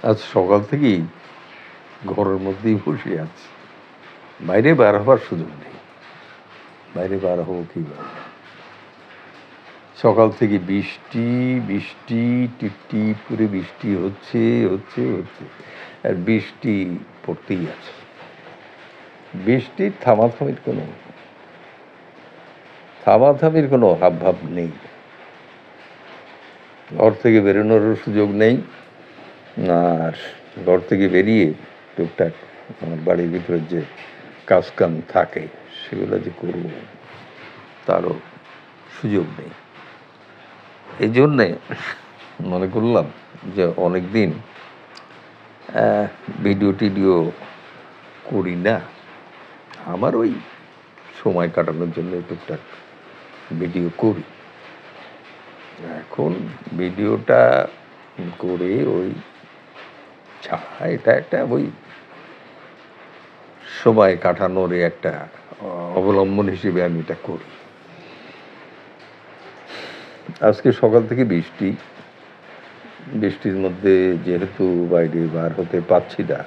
আজ সকাল থেকেই ঘরের মধ্যেই বসে আছি, বাইরে বার হবার সুযোগ নেই। বাইরে বার হবো কীভাবে? সকাল থেকে বৃষ্টি বৃষ্টি, টিপটিপ করে বৃষ্টি হচ্ছে হচ্ছে হচ্ছে, আর বৃষ্টি পড়তেই আছে। বৃষ্টির থামাথামির কোনো হাবভাব নেই। ঘর থেকে বেরোনোরও সুযোগ নেই, আর ঘর থেকে বেরিয়ে টুকটাক আমার বাড়ির ভিতরে যে কাজকাম থাকে সেগুলো যে করব তারও সুযোগ নেই। এই জন্যে মনে করলাম যে অনেক দিন ভিডিও করি না, আমার ওই সময় কাটানোর জন্য টুকটাক ভিডিও করি। এখন ভিডিওটা করে ওই ছাড়া এটা একটা ওই সময় কাটানোর একটা অবলম্বন হিসেবে আমি এটা করি। আজকে সকাল থেকে বৃষ্টির মধ্যে যেহেতু বাইরে বার হতে পারছি না,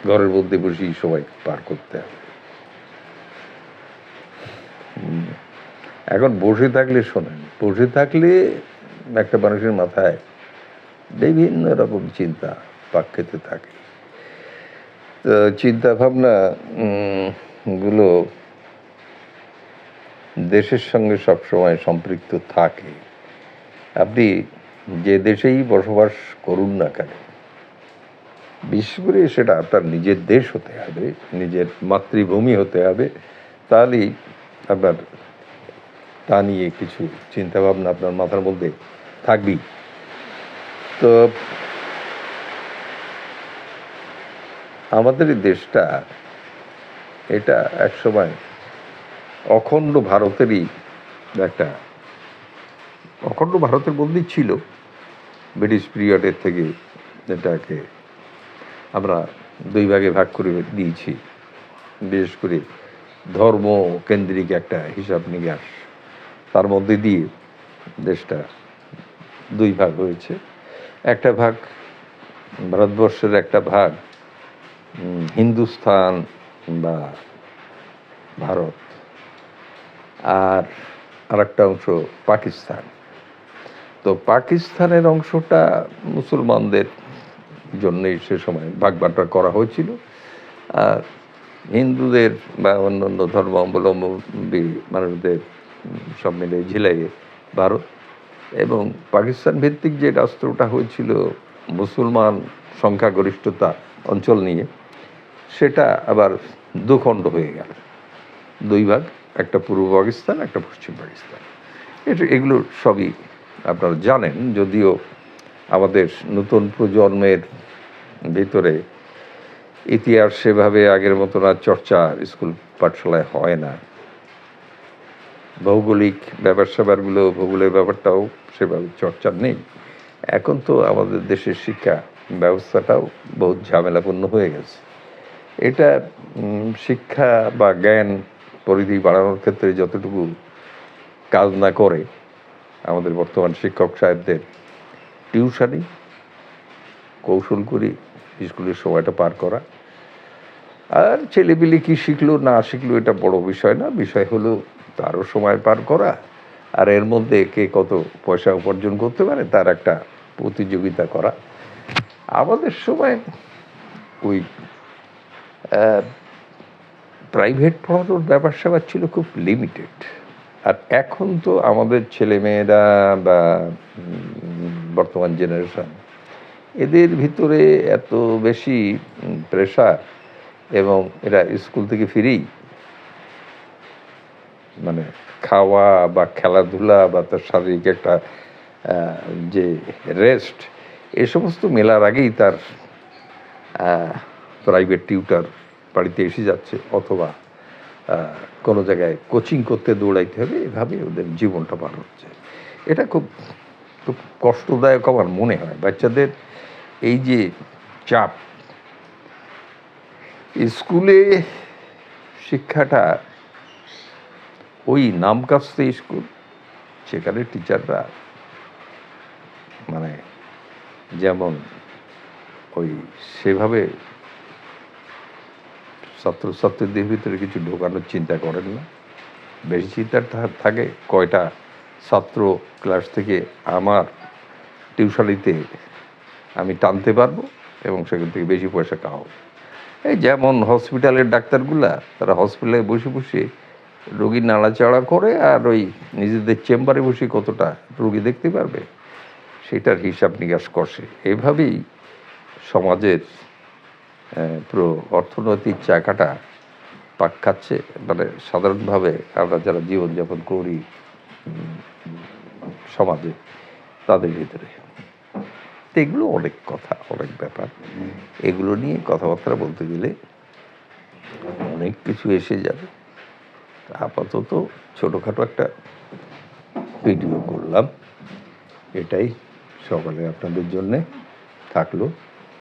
ঘরের মধ্যে বসেই সবাই পার করতে হবে। এখন বসে থাকলে শোনেন, বসে থাকলে একটা মানুষের মাথায় বিভিন্ন রকম চিন্তা পাক খেতে থাকে। তো চিন্তা ভাবনা গুলো দেশের সঙ্গে সবসময় সম্পৃক্ত থাকে। আপনি যে দেশেই বসবাস করুন না কেন, বিশেষ করে সেটা আপনার নিজের দেশ হতে হবে, নিজের মাতৃভূমি হতে হবে, তাহলেই আপনার তা নিয়ে কিছু চিন্তাভাবনা আপনার মাথার মধ্যে থাকবেই। তো আমাদের এই দেশটা, এটা একসময় অখণ্ড ভারতেরই একটা, অখণ্ড ভারতের মধ্যেই ছিল। ব্রিটিশ পিরিয়ডের থেকে এটাকে আমরা দুই ভাগে ভাগ করে দিয়েছি, বিশেষ করে ধর্ম কেন্দ্রিক একটা হিসাব নিকাশ, তার মধ্যে দিয়ে দেশটা দুই ভাগ হয়েছে। একটা ভাগ ভারতবর্ষের, একটা ভাগ হিন্দুস্থান বা ভারত, আর একটা অংশ পাকিস্তান। তো পাকিস্তানের অংশটা মুসলমানদের জন্যই সে সময় ভাগ বাঁটা করা হয়েছিল, আর হিন্দুদের বা অন্যান্য ধর্মাবলম্বী মানুষদের সব মিলে ঝিলাইয়ে ভারত। এবং পাকিস্তান ভিত্তিক যে রাষ্ট্রটা হয়েছিল মুসলমান সংখ্যাগরিষ্ঠতা অঞ্চল নিয়ে, সেটা আবার দুখণ্ড হয়ে গেল, দুই ভাগ, একটা পূর্ব পাকিস্তান, একটা পশ্চিম পাকিস্তান। এগুলো সবই আপনারা জানেন, যদিও আমাদের নতুন প্রজন্মের ভিতরে ইতিহাস সেভাবে আগের মতো আর চর্চা স্কুল পাঠশালায় হয় না। ভৌগোলিক ব্যাপারগুলো, ভূগোলের ব্যাপারটাও সেভাবে চর্চা নেই। এখন তো আমাদের দেশের শিক্ষা ব্যবস্থাটাও বহুত ঝামেলাপূর্ণ হয়ে গেছে। এটা শিক্ষা বা জ্ঞান পরিধি বাড়ানোর ক্ষেত্রে যতটুকু কাজ না করে, আমাদের বর্তমান শিক্ষক সাহেবদের টিউশনি কৌশল করে স্কুলের সময়টা পার করা, আর ছেলেপিলে কী শিখলো না শিখলো এটা বড় বিষয় না। বিষয় হলো তারও সময় পার করা, আর এর মধ্যে কে কত পয়সা উপার্জন করতে পারে তার একটা প্রতিযোগিতা করা। আমাদের সময় ওই প্রাইভেট পড়ানোর ব্যাপার স্যাপার ছিল খুব লিমিটেড। আর এখন তো আমাদের ছেলেমেয়েরা বা বর্তমান জেনারেশন, এদের ভিতরে এত বেশি প্রেশার, এবং এরা স্কুল থেকে ফিরেই মানে খাওয়া বা খেলাধুলা বা তার শারীরিক একটা যে রেস্ট, এ সমস্ত মেলার আগেই তার প্রাইভেট টিউটার বাড়িতে এসে যাচ্ছে, অথবা কোনো জায়গায় কোচিং করতে দৌড়াইতে হবে। এভাবে ওদের জীবনটা পার হচ্ছে। এটা খুব খুব কষ্টদায়ক আমার মনে হয়। বাচ্চাদের এই যে চাপ, স্কুলে শিক্ষাটা ওই নামকাস্তে স্কুল, সেখানে টিচাররা মানে যেমন ওই সেভাবে ছাত্রছাত্রীদের ভিতরে কিছু ঢোকানোর চিন্তা করেন না। বেশি চিন্তা থাকে কয়টা ছাত্র ক্লাস থেকে আমার টিউশনিতে আমি টানতে পারবো এবং সেখান থেকে বেশি পয়সা কামাবো। এই যেমন হসপিটালের ডাক্তারগুলা তারা হসপিটালে বসে বসে রোগী নাড়াচাড়া করে আর ওই নিজেদের চেম্বারে বসে কতটা রোগী দেখতে পারবে সেটার হিসাব নিকাশ কষে। এভাবেই সমাজের পুরো অর্থনৈতিক চাকাটা পাক খাচ্ছে, মানে সাধারণভাবে আমরা যারা জীবনযাপন করি সমাজে তাদের ভিতরে। তো এগুলো অনেক কথা, অনেক ব্যাপার। এগুলো নিয়ে কথাবার্তা বলতে গেলে অনেক কিছু এসে যাবে। আপাতত ছোটোখাটো একটা ভিডিও করলাম, এটাই সকালে আপনাদের জন্যে থাকলো।